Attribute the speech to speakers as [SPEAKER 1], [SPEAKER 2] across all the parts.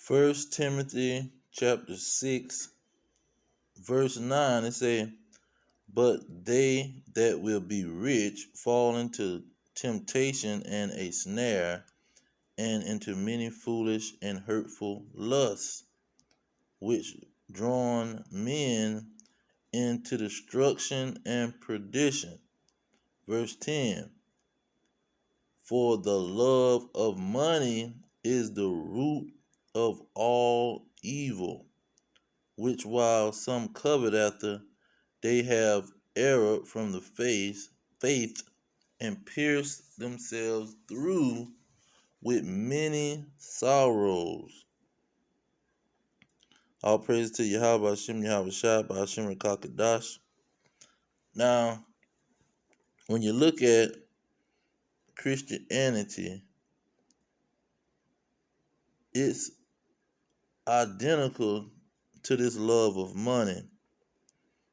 [SPEAKER 1] First Timothy chapter 6, verse 9, it say, "But they that will be rich fall into temptation and a snare, and into many foolish and hurtful lusts, which drawn men into destruction and perdition." Verse 10, "For the love of money is the root of all evil, which while some covet after, they have erred from the faith and pierced themselves through with many sorrows." All praise to Yahweh Hashem Yahweh Shai by Hashem Rakakadash. Now, when you look at Christianity, it's identical to this love of money,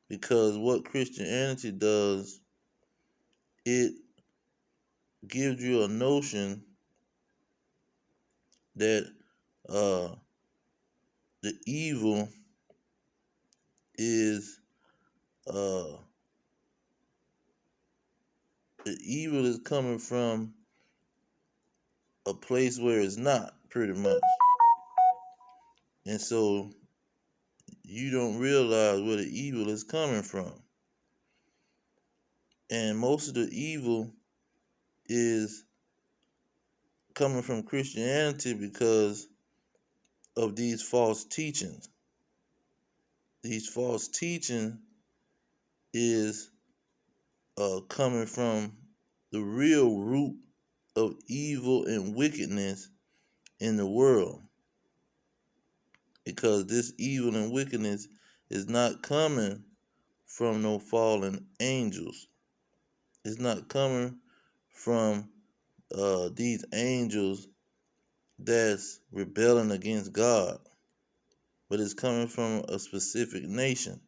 [SPEAKER 1] because what Christianity does, it gives you a notion that the evil is coming from a place where it's not, pretty much. And so you don't realize where the evil is coming from. And most of the evil is coming from Christianity because of these false teachings. These false teaching is coming from the real root of evil and wickedness in the world. Because this evil and wickedness is not coming from no fallen angels. It's not coming from these angels that's rebelling against God, but it's coming from a specific nation.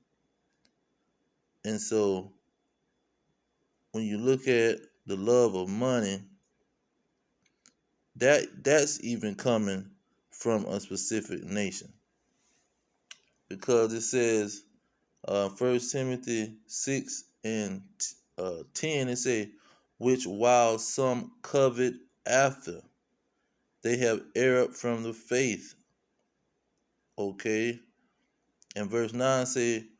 [SPEAKER 1] And so when you look at the love of money, that's even coming from a specific nation. Because it says, 1 Timothy 6 and 10, it says, "Which while some covet after, they have erred from the faith." Okay. And verse 9 say,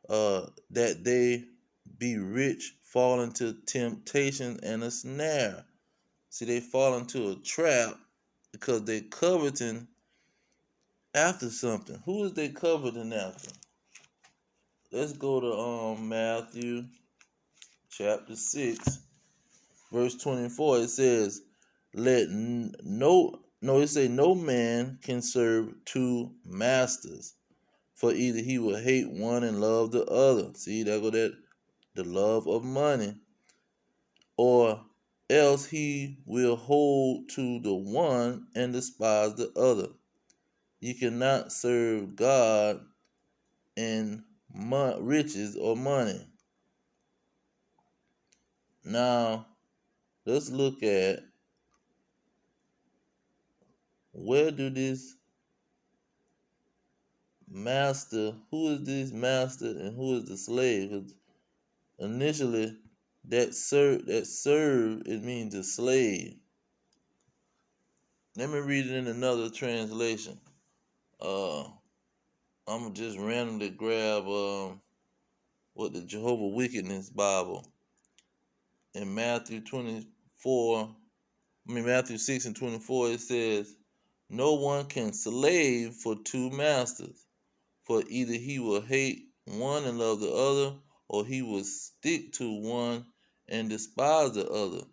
[SPEAKER 1] "That they be rich, fall into temptation and a snare." See, they fall into a trap because they coveting after something. Who is they coveting after? Let's go to Matthew chapter 6, verse 24. It says, "No man can serve two masters, for either he will hate one and love the other." See, there go that the love of money. "Or else he will hold to the one and despise the other. You cannot serve God and riches or money." Now, let's look at where do this master, who is this master and who is the slave? Because initially, that serve, it means a slave. Let me read it in another translation. I'm gonna just randomly grab what the Jehovah Wickedness Bible in Matthew 6 and 24. It says, "No one can slave for two masters, for either he will hate one and love the other, or he will stick to one and despise the other.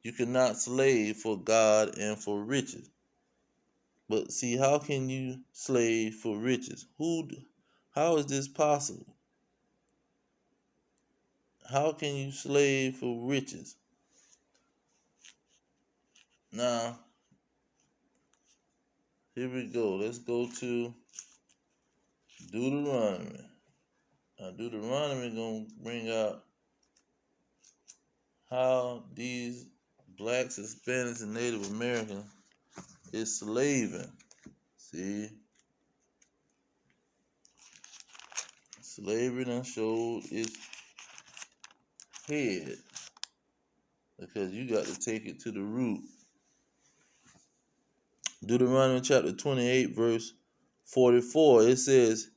[SPEAKER 1] You cannot slave for God and for riches." But see, how can you slave for riches? How is this possible? How can you slave for riches? Now, here we go. Let's go to Deuteronomy. Now, Deuteronomy gonna bring out how these blacks, Hispanics, and Native Americans is slaving. See, slavery done showed its head because you got to take it to the root. Deuteronomy chapter 28, verse 44, it says,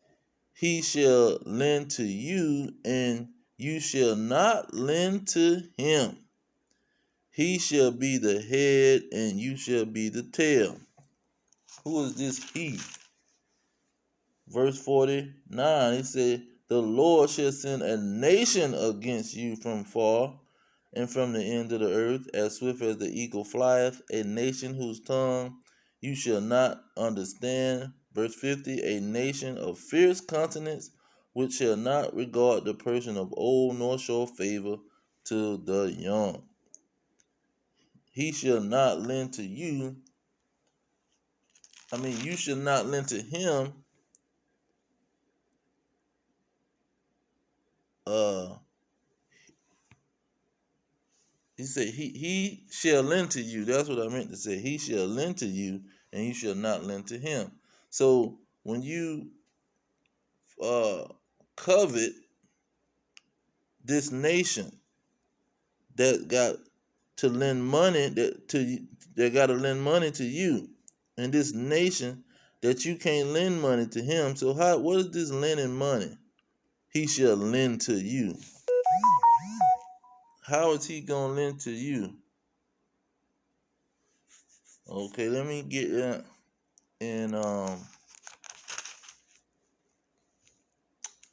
[SPEAKER 1] he shall lend to you, and you shall not lend to him. He shall be the head, and you shall be the tail. Who is this he? Verse 49, it said, the Lord shall send a nation against you from far and from the end of the earth, as swift as the eagle flieth, a nation whose tongue you shall not understand. Verse 50, a nation of fierce countenance, which shall not regard the person of old, nor show favor to the young. He shall not lend to you. You shall not lend to him. He said, he shall lend to you. That's what I meant to say. He shall lend to you, and you shall not lend to him. So when you covet this nation that got to lend money that got to lend money to you, and this nation that you can't lend money to him. So what is this lending money? He shall lend to you. How is he gonna lend to you? Okay, let me get that in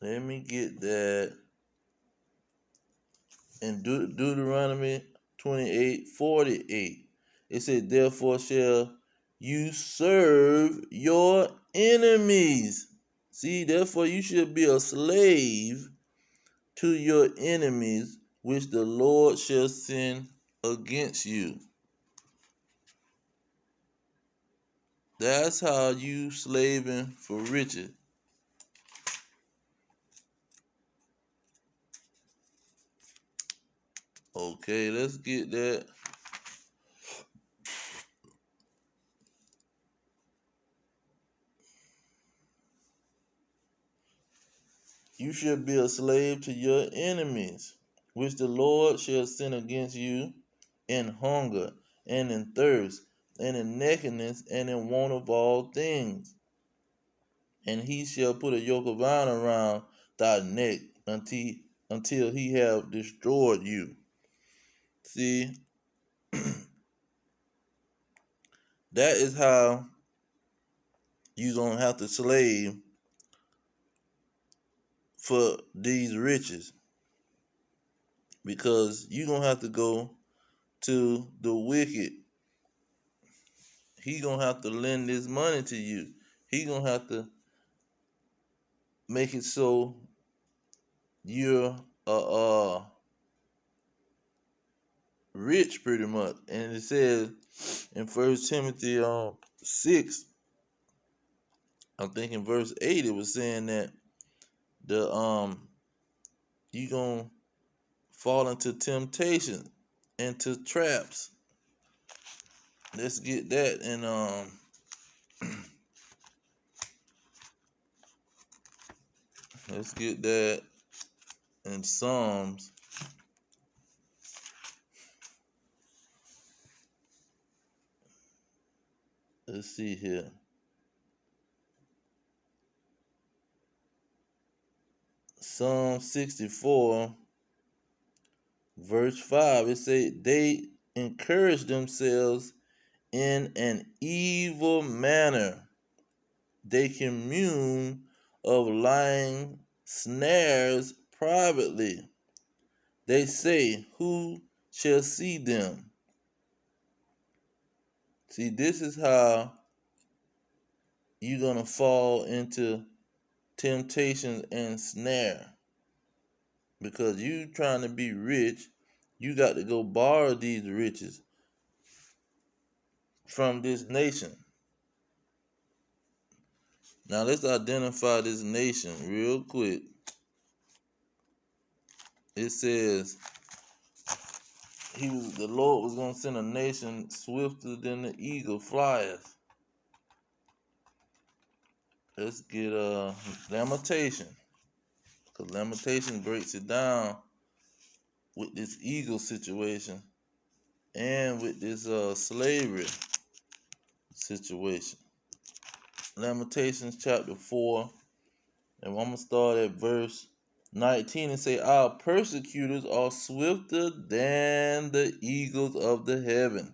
[SPEAKER 1] let me get that in Deuteronomy 28:48. It said, therefore shall you serve your enemies. See, therefore you should be a slave to your enemies, which the Lord shall send against you. That's how you slaving for riches. Okay, let's get that. You shall be a slave to your enemies, which the Lord shall send against you in hunger, and in thirst, and in nakedness, and in want of all things. And he shall put a yoke of iron around thy neck until he have destroyed you. See, that is how you're going to have to slave for these riches. Because you're going to have to go to the wicked. He going to have to lend this money to you. He going to have to make it so you're rich pretty much. And it says in 1 Timothy 6, I'm thinking verse 8, it was saying that you gonna fall into temptation, into traps. Let's get that in let's get that in Psalms. Let's see here. Psalm 64, verse 5, it says, they encourage themselves in an evil manner. They commune of lying snares privately. They say, who shall see them? See, this is how you're going to fall into temptation and snare. Because you trying to be rich, you got to go borrow these riches from this nation. Now let's identify this nation real quick. It says the Lord was going to send a nation swifter than the eagle flieth. let's get Lamentation, because Lamentation breaks it down with this eagle situation and with this slavery situation. Lamentations chapter 4, and I'm gonna start at verse 19 and say, our persecutors are swifter than the eagles of the heaven.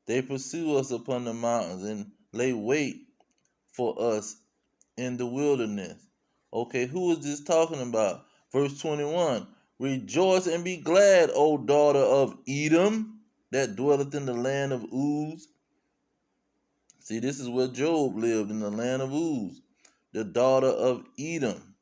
[SPEAKER 1] They pursue us upon the mountains and lay wait for us in the wilderness. Okay, who is this talking about? Verse 21, rejoice and be glad, O daughter of Edom, that dwelleth in the land of Uz. See, this is where Job lived, in the land of Uz, the daughter of Edom.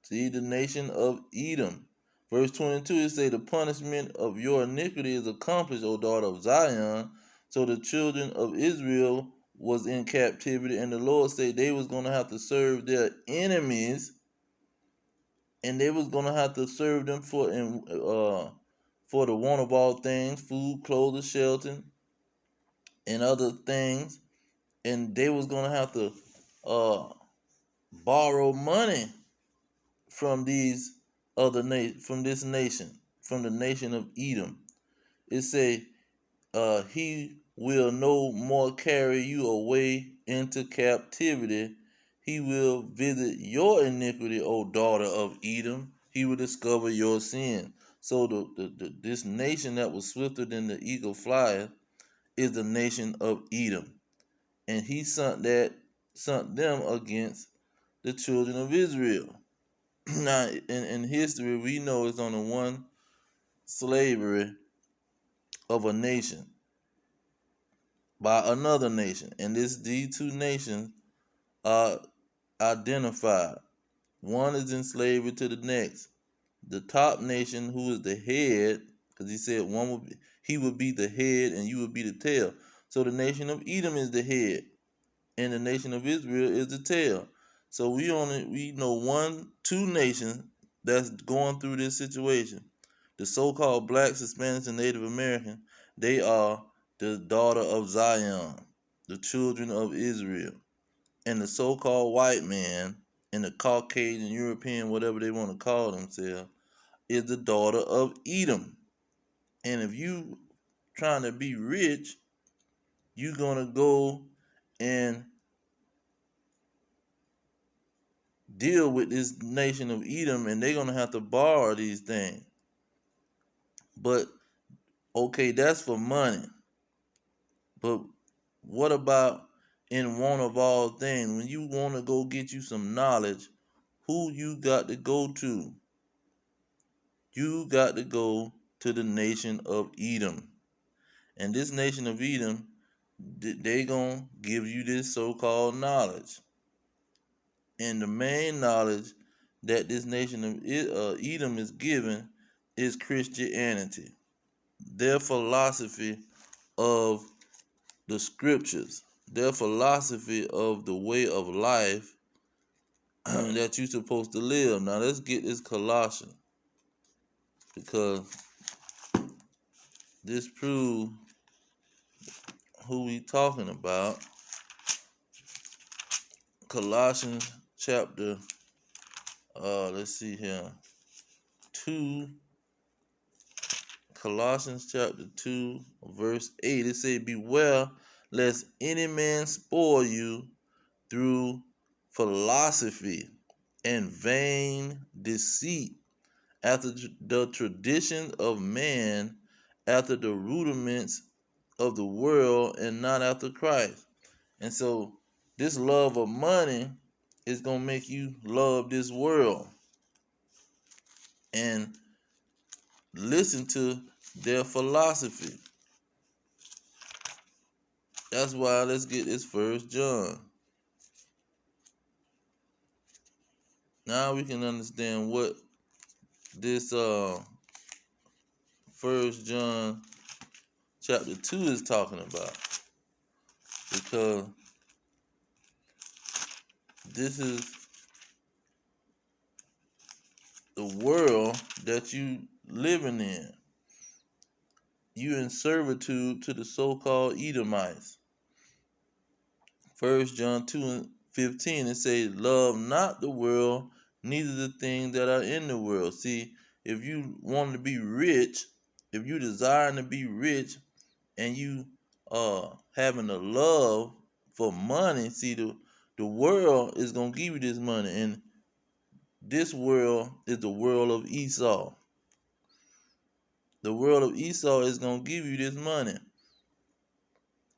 [SPEAKER 1] See, the nation of Edom. Verse 22, it say, the punishment of your iniquity is accomplished, O daughter of Zion. So the children of Israel was in captivity, and the Lord said they was going to have to serve their enemies, and they was going to have to serve them for the want of all things, food, clothes, shelter, and other things. And they was going to have to borrow money from these from this nation, from the nation of Edom. It say, he will no more carry you away into captivity. He will visit your iniquity, O daughter of Edom. He will discover your sin. So this nation that was swifter than the eagle flieth is the nation of Edom, and he sent them against the children of Israel. Now, in history, we know it's only one slavery of a nation by another nation, and these two nations are identified. One is in slavery to the next. The top nation, who is the head, because he said he would be the head and you would be the tail. So the nation of Edom is the head, and the nation of Israel is the tail. So we know two nations that's going through this situation. The so-called blacks, Hispanics, and Native American, they are the daughter of Zion, the children of Israel. And the so-called white man and the Caucasian, European, whatever they want to call themselves, is the daughter of Edom. And if you trying to be rich, you're going to go and deal with this nation of Edom, and they're going to have to borrow these things. But, okay, that's for money. But what about in want of all things? When you want to go get you some knowledge, who you got to go to? You got to go to the nation of Edom. And this nation of Edom, they going to give you this so-called knowledge. And the main knowledge that this nation of Edom is given is Christianity, their philosophy of the scriptures, their philosophy of the way of life that you're supposed to live. Now let's get this Colossians, because this proves who we talking about. Colossians chapter, let's see here, 2. Colossians chapter 2, verse 8. It says, beware lest any man spoil you through philosophy and vain deceit, after the tradition of man, after the rudiments of the world, and not after Christ. And so this love of money is going to make you love this world and listen to their philosophy. That's why let's get this 1 John. Now we can understand what this 1 John chapter 2 is talking about, because this is the world that you living in. You in servitude to the so-called Edomites. 1 John 2:15 15, it says, love not the world, neither the things that are in the world. See, if you want to be rich, if you desiring to be rich, and you having a love for money, see, the world is gonna give you this money, and this world is the world of Esau. The world of Esau is gonna give you this money,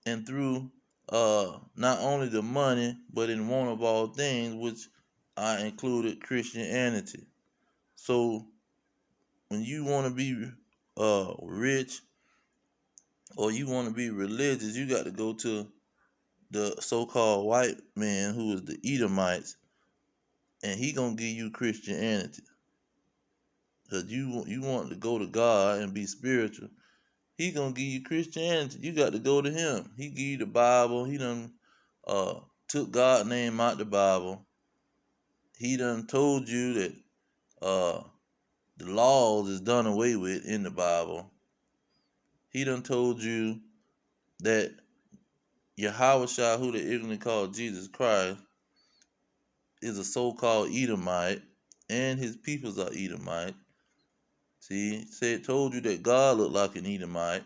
[SPEAKER 1] and through not only the money, but in one of all things, which I included Christianity. So when you want to be rich, or you want to be religious, you got to go to the so-called white man, who is the Edomites, and he gonna give you Christianity. Cause you want to go to God and be spiritual, he gonna give you Christianity. You got to go to him. He give you the Bible. He done uh took God's name out the Bible. He done told you that the laws is done away with in the Bible. He done told you that Yahushua, who the ignorant call Jesus Christ, is a so-called Edomite, and his peoples are Edomite. See, told you that God looked like an Edomite.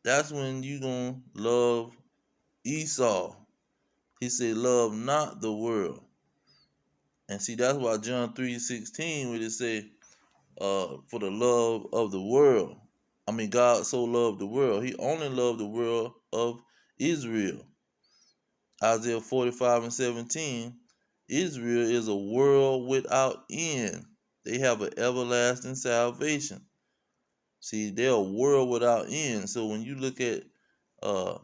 [SPEAKER 1] That's when you gonna love Esau. He said, love not the world. And see, that's why John 3:16, where it say, for the love of the world. I mean, God so loved the world. He only loved the world of Israel. Isaiah 45:17, Israel is a world without end. They have an everlasting salvation. See, they're a world without end. So when you look at uh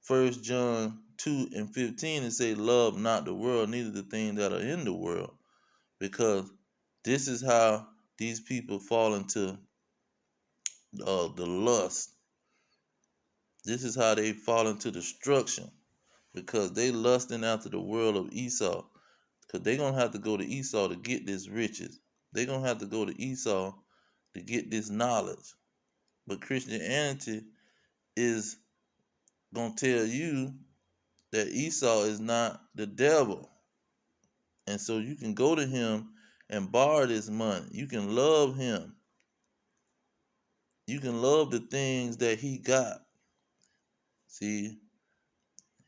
[SPEAKER 1] 1 John 2:15, it say, love not the world, neither the things that are in the world. Because this is how these people fall into the lust. This is how they fall into destruction. Because they lusting after the world of Esau. Because they're going to have to go to Esau to get this riches. They're going to have to go to Esau to get this knowledge. But Christianity is going to tell you that Esau is not the devil. And so you can go to him and borrow this money. You can love him. You can love the things that he got. See,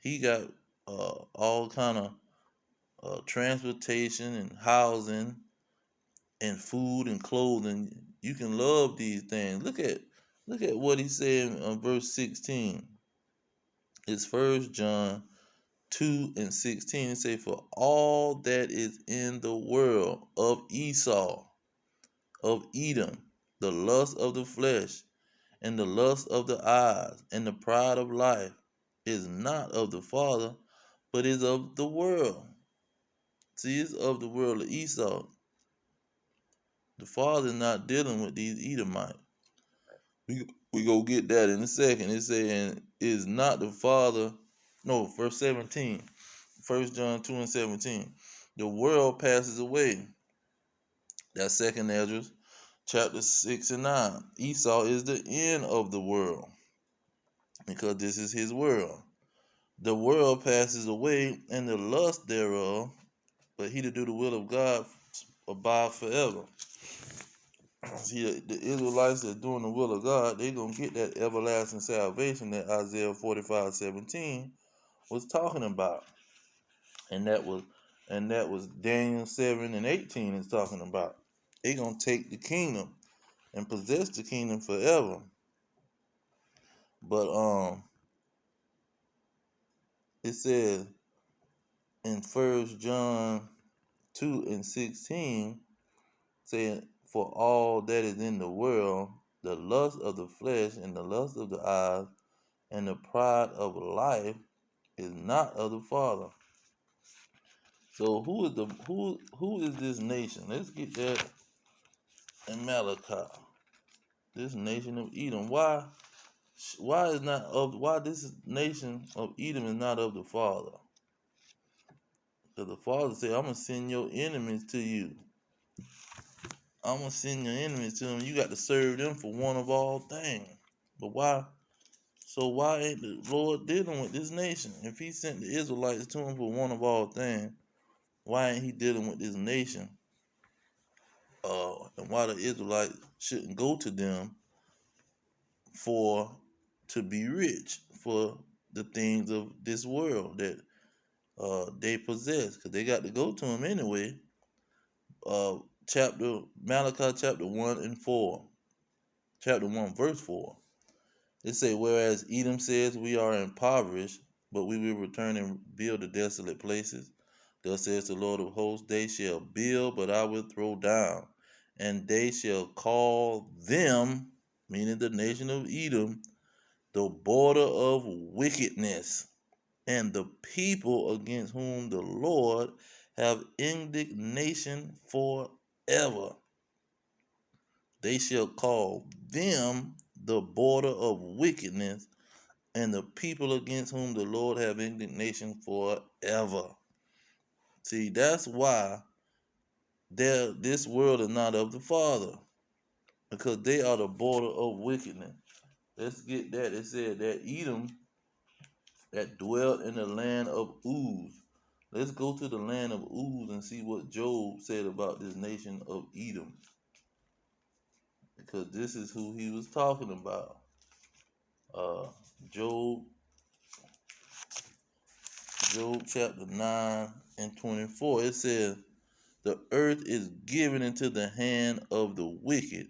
[SPEAKER 1] he got all kind of transportation and housing and food and clothing. You can love these things. Look at what he said in verse 16. It's 1 John 2:16. It say, for all that is in the world of Esau, of Edom, the lust of the flesh, and the lust of the eyes, and the pride of life, is not of the Father, but is of the world. See, it's of the world of Esau. The Father is not dealing with these Edomites. We go get that in a second. It's saying, is not the Father. No, verse 17. 1 John 2:17. The world passes away. That's 2nd Ezra chapter 6 and 9. Esau is the end of the world, because this is his world. The world passes away, and the lust thereof, but he that do the will of God abide forever. See, the Israelites that doing the will of God, they gonna get that everlasting salvation that Isaiah 45:17 was talking about, and that was Daniel 7:18 is talking about. They gonna take the kingdom and possess the kingdom forever. But it says in 1 John 2:16, saying, for all that is in the world, the lust of the flesh and the lust of the eyes and the pride of life is not of the Father. So who is this nation? Let's get that in Malachi. This nation of Edom. Why this nation of Edom is not of the Father? Because the Father said, I'm gonna send your enemies to you. I'm gonna send your enemies to them. You got to serve them for one of all things. But why So why ain't the Lord dealing with this nation? If he sent the Israelites to him for one of all things, why ain't he dealing with this nation? And why the Israelites shouldn't go to them to be rich for the things of this world that they possess, because they got to go to him anyway. Malachi chapter 1 and 4. Chapter 1 verse 4. It say, whereas Edom says, we are impoverished, but we will return and build the desolate places. Thus says the Lord of hosts, they shall build, but I will throw down. And they shall call them, meaning the nation of Edom, the border of wickedness, and the people against whom the Lord have indignation forever. They shall call them the border of wickedness, and the people against whom the Lord have indignation forever. See, that's why this world is not of the Father, because they are the border of wickedness. Let's get that. It said that Edom that dwelt in the land of Uz. Let's go to the land of Uz and see what Job said about this nation of Edom, because this is who he was talking about. Job chapter 9 and 24. It says, the earth is given into the hand of the wicked.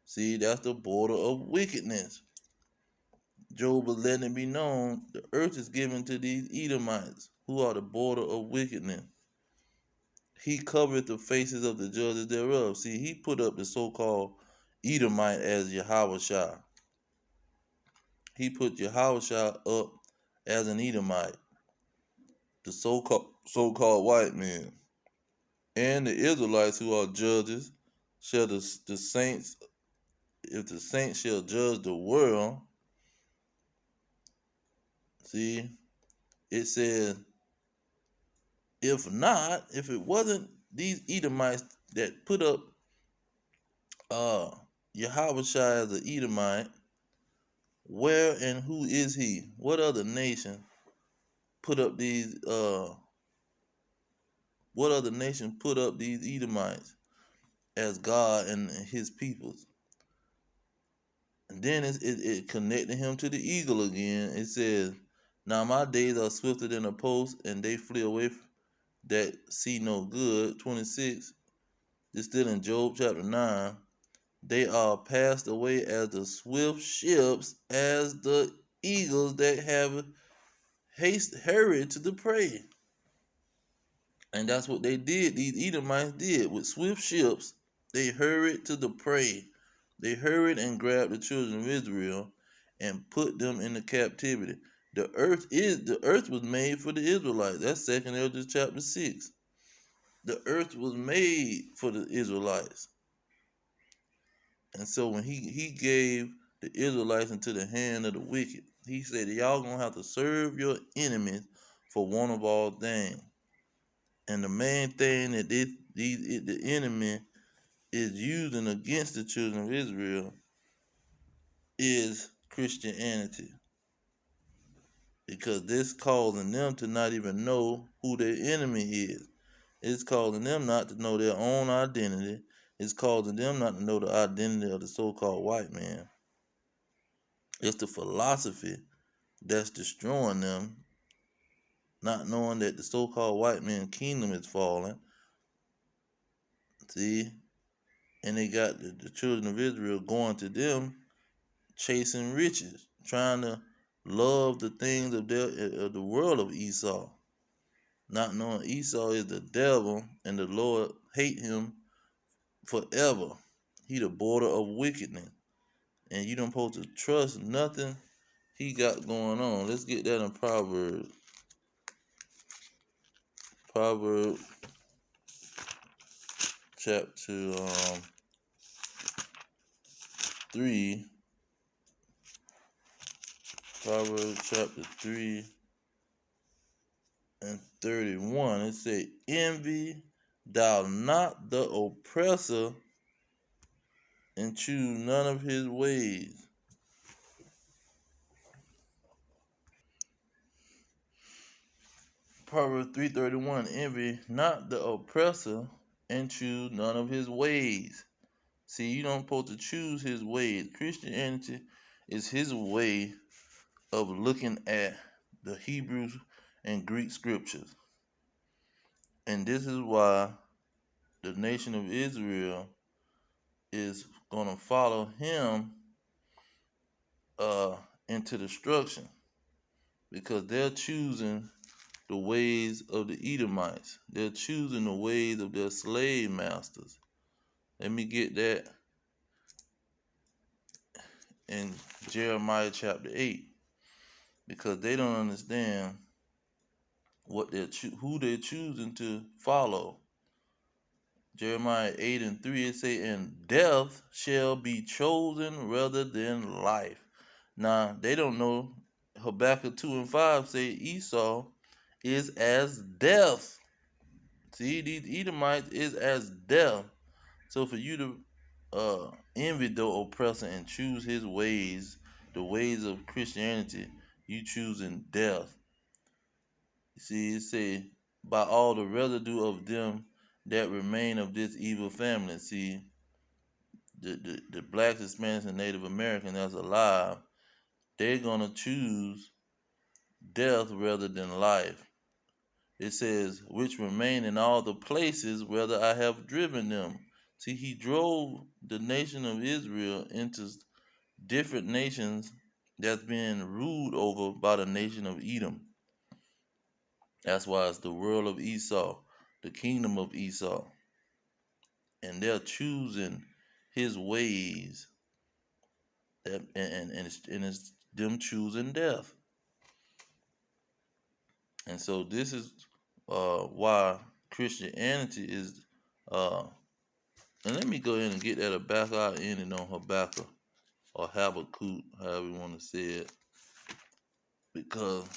[SPEAKER 1] See, that's the border of wickedness. Job was letting it be known the earth is given to these Edomites, who are the border of wickedness. He covered the faces of the judges thereof. See, he put up the so-called Edomite as Yahushua. He put Yahushua up as an Edomite, the so-called white man. And the Israelites, who are judges, shall the saints, if the saints shall judge the world. See, it says, if not, if it wasn't these Edomites that put up Yahushua as an Edomite, where and who is he? What other nation put up these Edomites as God and his peoples? And then it connected him to the eagle again. It says, now my days are swifter than a post, and they flee away that see no good. 26. It's still in Job chapter 9. They are passed away as the swift ships, as the eagles that have hurried to the prey. And that's what they did. These Edomites did with swift ships. They hurried to the prey. They hurried and grabbed the children of Israel and put them into captivity. The earth was made for the Israelites. That's 2 Ezra chapter 6. The earth was made for the Israelites. And so when he gave the Israelites into the hand of the wicked, he said, y'all gonna have to serve your enemies for one of all things. And the main thing that the enemy is using against the children of Israel is Christianity, because this causing them to not even know who their enemy is. It's causing them not to know their own identity. It's causing them not to know the identity of the so-called white man. It's the philosophy that's destroying them, not knowing that the so-called white man kingdom is falling. See? And they got the children of Israel going to them, chasing riches, trying to love the things of the world of Esau, not knowing Esau is the devil and the Lord hate him forever. He the border of wickedness, and you don't supposed to trust nothing he got going on. Let's get that in Proverbs. Proverbs chapter 3. Proverbs chapter 3 and 31. It say, envy thou not the oppressor, and choose none of his ways. Proverbs 3:31, envy not the oppressor and choose none of his ways. See, you don't supposed to choose his ways. Christianity is his way of looking at the Hebrews and Greek scriptures. And this is why the nation of Israel is going to follow him uh, into destruction, because they're choosing the ways of the Edomites. They're choosing the ways of their slave masters. Let me get that in Jeremiah chapter 8, because they don't understand what who they're choosing to follow. Jeremiah 8:3, it say, and death shall be chosen rather than life. Now, they don't know. Habakkuk 2:5 say Esau is as death. See, these Edomites is as death. So for you to envy the oppressor and choose his ways, the ways of Christianity, you choosing death. See, it say, by all the residue of them that remain of this evil family. See, the blacks, Hispanics, and Native Americans that's alive, they're going to choose death rather than life. It says, which remain in all the places whether I have driven them. See, he drove the nation of Israel into different nations that's being ruled over by the nation of Edom. That's why it's the world of Esau, the kingdom of Esau. And they're choosing his ways, and it's them choosing death. And so this is why Christianity is and let me go ahead and get that Habakkuk ending on Habakkuk, or Habakkuk, however you want to say it, because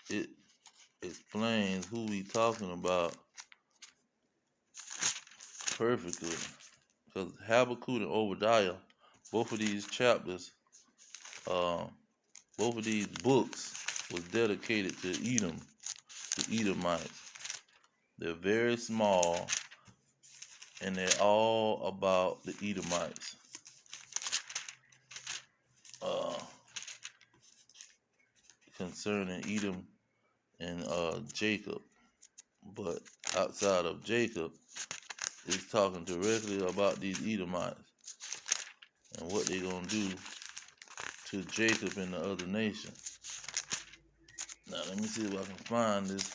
[SPEAKER 1] it explains who we talking about perfectly. Because Habakkuk and Obadiah, both of these chapters, uh, both of these books was dedicated to Edom, the Edomites. They're very small, and they're all about the Edomites. Uh, Concerning Edom and Jacob. But outside of Jacob, it's talking directly about these Edomites and what they're going to do to Jacob and the other nation. Now, let me see if I can find this.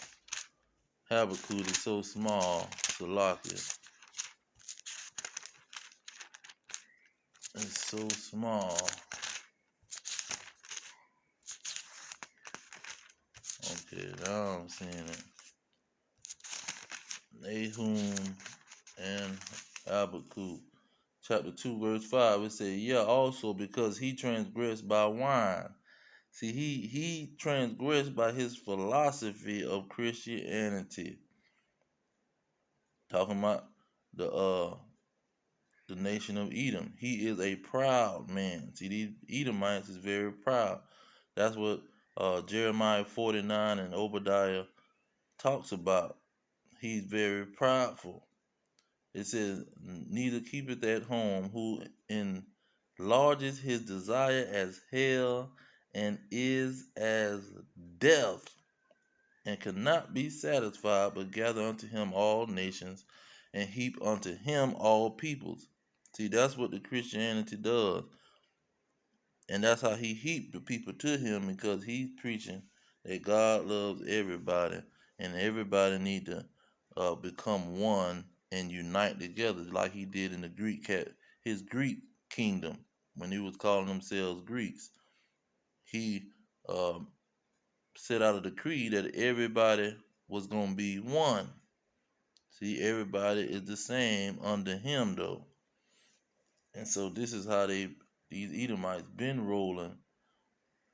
[SPEAKER 1] Habakkuk is so small, Salakia. It's so small. Okay, now I'm seeing it. Nahum and Habakkuk. Chapter 2, verse 5, it says, yeah, also because he transgressed by wine. See, he transgressed by his philosophy of Christianity. Talking about the nation of Edom. He is a proud man. See, these Edomites is very proud. That's what Jeremiah 49 and Obadiah talks about. He's very proudful. It says, neither keepeth at home, who enlarges his desire as hell, and is as death, and cannot be satisfied, but gather unto him all nations, and heap unto him all peoples. See, that's what the Christianity does. And that's how he heaped the people to him, because he's preaching that God loves everybody, and everybody need to become one and unite together, like he did in the his Greek kingdom, when he was calling themselves Greeks. He set out a decree that everybody was going to be one. See, everybody is the same under him, though. And so this is how these Edomites been rolling,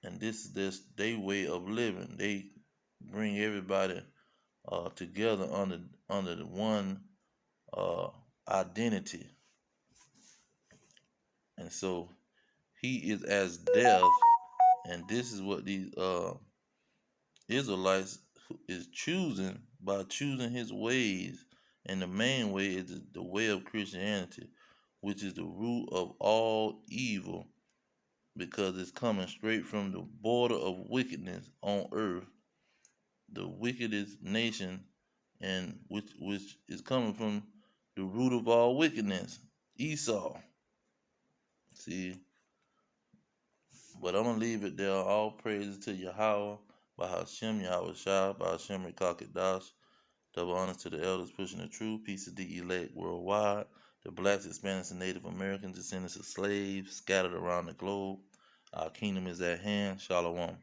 [SPEAKER 1] and this is their way of living. They bring everybody together under the one uh, identity. And so he is as death, and this is what these Israelites is choosing by choosing his ways, and the main way is the way of Christianity, which is the root of all evil, because it's coming straight from the border of wickedness on earth, the wickedest nation, and which is coming from the root of all wickedness, Esau. See, but I'm gonna leave it there. All praises to Yahweh, Bahashem Yahweh Shah, Bahashem Rekakadash. Double honors to the elders pushing the truth. Peace to the elect worldwide. The blacks, Hispanics, and Native Americans, descendants of slaves scattered around the globe. Our kingdom is at hand. Shalom.